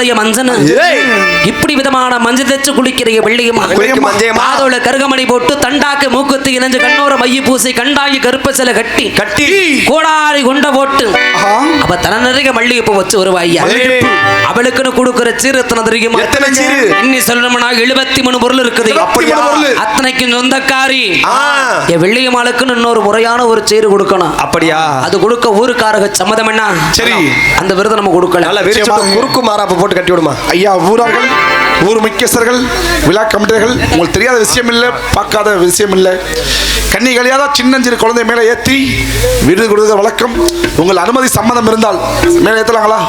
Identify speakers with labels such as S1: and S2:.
S1: ஆலய மஞ்சள் இப்படி விதமான மஞ்சள் தேச்சு குளிக்கிற வெள்ளியம்மா காதோல கருகமணி போட்டு தண்டாக்கு மூக்குத்து இணைஞ்சு கண்ணோர மைய பூசி கண்டாங்கி கருப்ப சில கட்டி கோடாரி குண்ட போட்டு அப்ப தன நிறைய மல்லிகைப்பூ வச்சு வருவாய்யா அவளுக்குன்னு கொடுக்கிற சீர் எத்தனை தெரியுமா? இன்னி சொல்லணும்னா 73 பொருள் இருக்குது. அத்தனைக்கு சொந்தக்காரி என் வெள்ளியம்மாளுக்குன்னு இன்னொரு முறையான ஒரு சீர் கொடுக்கணும். அப்படியா? அது கொடுக்க ஊருக்காரக சம்மதம் என்ன? சரி, அந்த விருதை நம்ம கொடுக்கலாம்.
S2: குறுக்கு மாறாப்ப போட்டு கட்டி விடுமா
S3: ஐயா. ஊரார்கள், ஊர் முக்கியஸ்தர்கள், விழா கமிட்டர்கள், உங்களுக்கு தெரியாத விஷயம் இல்லை, பார்க்காத விஷயம் இல்லை. கன்னிகளையாத சின்னஞ்சிறு குழந்தை மேலே ஏற்றி விருது கொடுக்கிற வழக்கம். உங்கள் அனுமதி சம்மதம் இருந்தால் மேலே ஏற்றலாங்களா?